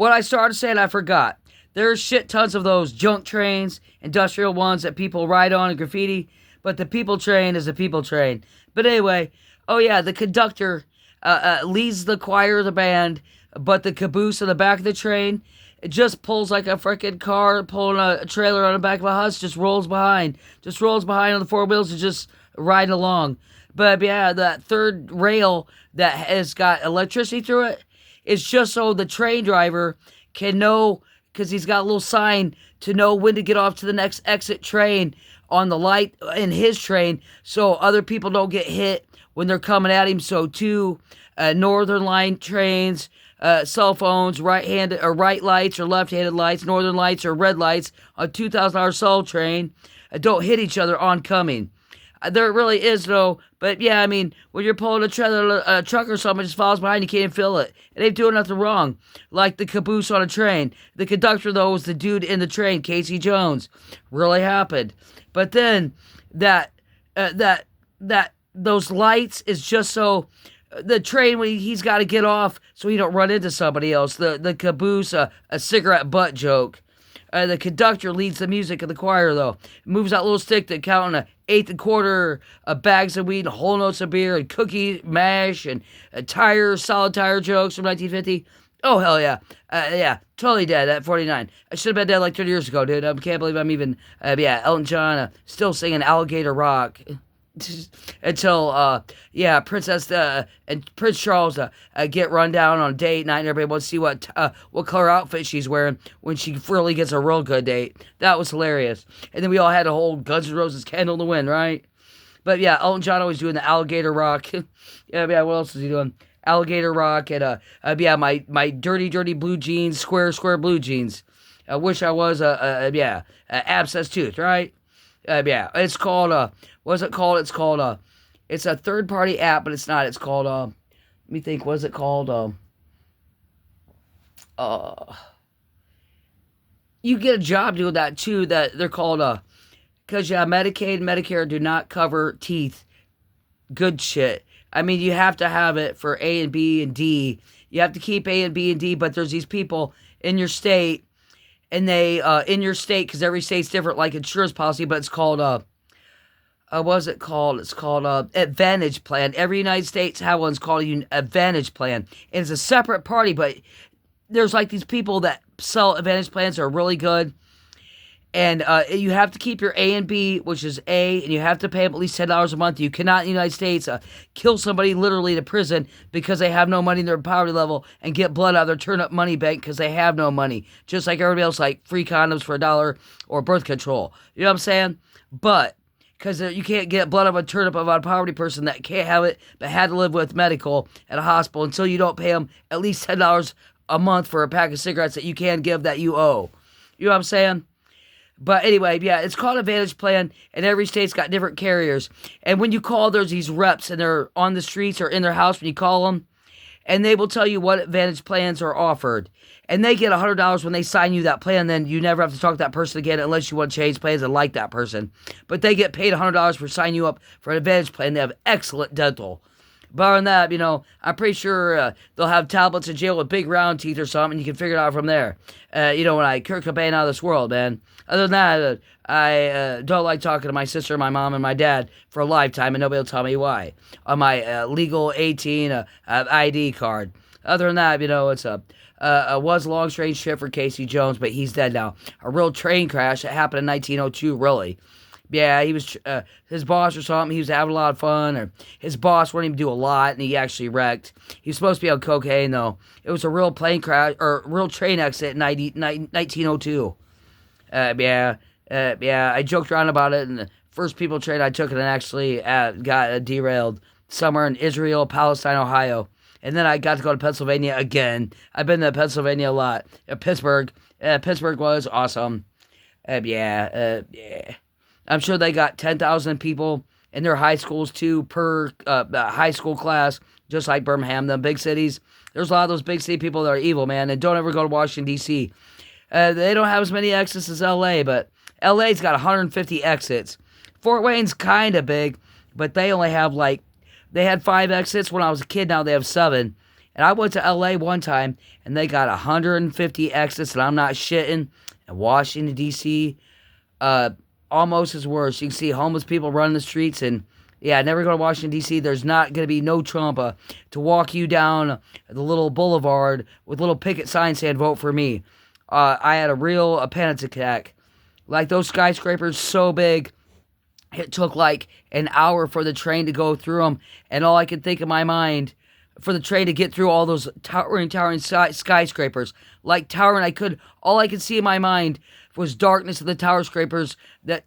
what I started saying, I forgot. There's shit tons of those junk trains, industrial ones that people ride on and graffiti, but the people train is a people train. But anyway, oh yeah, the conductor leads the choir of the band, but the caboose in the back of the train, it just pulls like a freaking car pulling a trailer on the back of a bus, just rolls behind on the four wheels and just riding along. But yeah, that third rail that has got electricity through it is just so the train driver can know, because he's got a little sign to know when to get off to the next exit train on the light in his train, so other people don't get hit when they're coming at him. So two Northern Line trains, cell phones, right-handed or right lights or left-handed lights, Northern lights or red lights on 2,000 Soul train don't hit each other oncoming. There really is no, but yeah, I mean, when you're pulling a trailer, a truck or something, it just falls behind, you can't feel it. It ain't doing nothing wrong. Like the caboose on a train. The conductor, though, was the dude in the train, Casey Jones. Really happened. But then those lights is just so the train, when he's got to get off so he don't run into somebody else. The caboose, a cigarette butt joke. The conductor leads the music of the choir, though. Moves that little stick to counting an eighth and quarter bags of weed, and whole notes of beer, and cookie mash, and solid tire jokes from 1950. Oh, hell yeah. Yeah, totally dead at 49. I should have been dead like 30 years ago, dude. I can't believe I'm even, Elton John still singing Alligator Rock. Until Princess and Prince Charles get run down on a date night, and everybody wants to see what color outfit she's wearing when she really gets a real good date. That was hilarious. And then we all had a whole Guns N' Roses Candle in the Wind, right? But yeah, Elton John always doing the Alligator Rock. What else is he doing? Alligator Rock and my dirty blue jeans, square blue jeans. I wish I was abscess tooth, right? It's called what's it called? It's called it's a third party app, but it's not. It's called let me think. What's it called? You get a job doing that too. That they're called because Medicaid and Medicare do not cover teeth. Good shit. I mean, you have to have it for A and B and D. You have to keep A and B and D, but there's these people in your state. And they, in your state, because every state's different, like insurance policy, but it's called, what's it called? It's called, Advantage Plan. Every United States has one's called an Advantage Plan. And it's a separate party, but there's like these people that sell Advantage Plans that are really good. And you have to keep your A and B, which is A, and you have to pay them at least $10 a month. You cannot, in the United States, kill somebody literally to prison because they have no money in their poverty level and get blood out of their turnip money bank because they have no money. Just like everybody else, like free condoms for $1 or birth control. You know what I'm saying? But because you can't get blood of a turnip of a poverty person that can't have it but had to live with medical at a hospital until you don't pay them at least $10 a month for a pack of cigarettes that you can give that you owe. You know what I'm saying? But anyway, yeah, it's called Advantage Plan, and every state's got different carriers. And when you call, there's these reps, and they're on the streets or in their house when you call them, and they will tell you what Advantage Plans are offered. And they get $100 when they sign you that plan, then you never have to talk to that person again unless you want to change plans and like that person. But they get paid $100 for signing you up for an Advantage Plan. They have excellent dental. But other than that, I'm pretty sure they'll have tablets in jail with big round teeth or something, and you can figure it out from there. When Kurt Cobain out of this world, man. Other than that, I don't like talking to my sister, my mom, and my dad for a lifetime, and nobody will tell me why. On my legal 18 ID card. Other than that, it's was a long, strange trip for Casey Jones, but he's dead now. A real train crash that happened in 1902, really. Yeah, he was his boss or something. He was having a lot of fun, or his boss wanted him to do a lot, and he actually wrecked. He was supposed to be on cocaine, though. It was a real plane crash or real train accident in 1902. I joked around about it, and the first people train I took it and actually got derailed somewhere in Israel, Palestine, Ohio. And then I got to go to Pennsylvania again. I've been to Pennsylvania a lot. Pittsburgh. Pittsburgh was awesome. I'm sure they got 10,000 people in their high schools, too, per high school class, just like Birmingham, the big cities. There's a lot of those big city people that are evil, man, and don't ever go to Washington, D.C. They don't have as many exits as L.A., but L.A.'s got 150 exits. Fort Wayne's kind of big, but they only have, they had 5 exits when I was a kid. Now they have 7. And And I went to LA one time, and they got 150 exits, and I'm not shitting. And Washington, D.C., almost as worse. You can see homeless people running the streets, and yeah, never go to Washington, D.C. There's not going to be no Trump to walk you down the little boulevard with little picket signs saying, vote for me. I had a real panic attack. Like, those skyscrapers so big, it took like an hour for the train to go through them. And all I could think in my mind, for the train to get through all those towering skyscrapers. Like towering, all I could see in my mind was darkness of the tower scrapers. That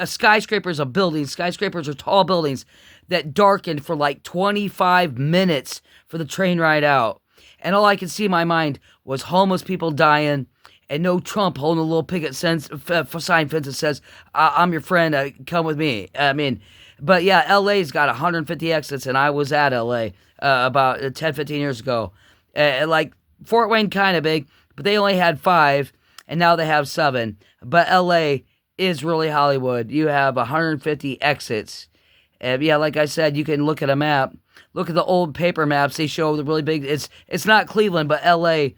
skyscrapers are buildings. Skyscrapers are tall buildings that darkened for like 25 minutes for the train ride out. And all I could see in my mind was homeless people dying, and no Trump holding a little picket sign fence that says, I'm your friend, come with me. I mean, but yeah, LA's got 150 exits, and I was at LA about 10, 15 years ago. Like, Fort Wayne kind of big, but they only had 5, and now they have 7. But LA is really Hollywood. You have 150 exits. Yeah, like I said, you can look at a map. Look at the old paper maps. They show the really big. It's not Cleveland, but LA,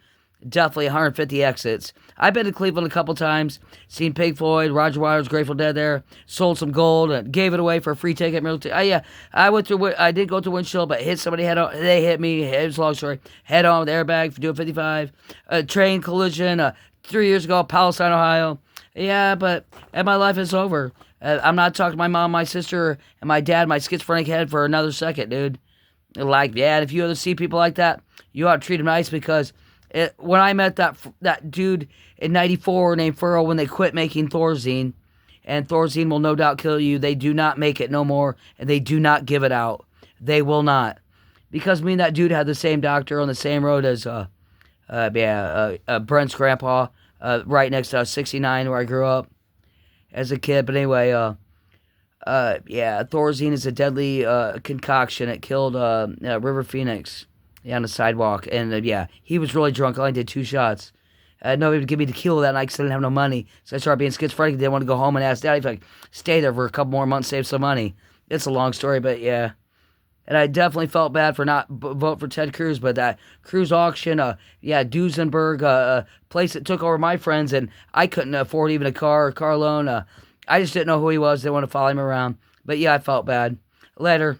definitely 150 exits. I've been to Cleveland a couple times. Seen Pink Floyd, Roger Waters, Grateful Dead there. Sold some gold and gave it away for a free ticket. Yeah, I went through. I did go to windshield, but hit somebody head on. They hit me. It was a long story. Head on with airbag for doing 55. Train collision 3 years ago, Palestine, Ohio. Yeah, and my life is over. I'm not talking to my mom, my sister, and my dad, my schizophrenic head for another second, dude. Like, yeah, if you ever see people like that, you ought to treat them nice, because when I met that dude in '94 named Furrow, when they quit making Thorazine, and Thorazine will no doubt kill you, they do not make it no more, and they do not give it out. They will not. Because me and that dude had the same doctor on the same road as Brent's grandpa, right next to 69 where I grew up as a kid. But anyway, Thorazine is a deadly concoction. It killed River Phoenix on the sidewalk. And he was really drunk. I only did 2 shots. Nobody would give me tequila that night because I didn't have no money. So I started being schizophrenic. I didn't want to go home and ask Daddy if I could stay there for a couple more months, save some money. It's a long story, but yeah. And I definitely felt bad for not vote for Ted Cruz, but that Cruz auction, Duesenberg, a place that took over my friends, and I couldn't afford even a car loan. I just didn't know who he was. Didn't want to follow him around. But yeah, I felt bad. Later.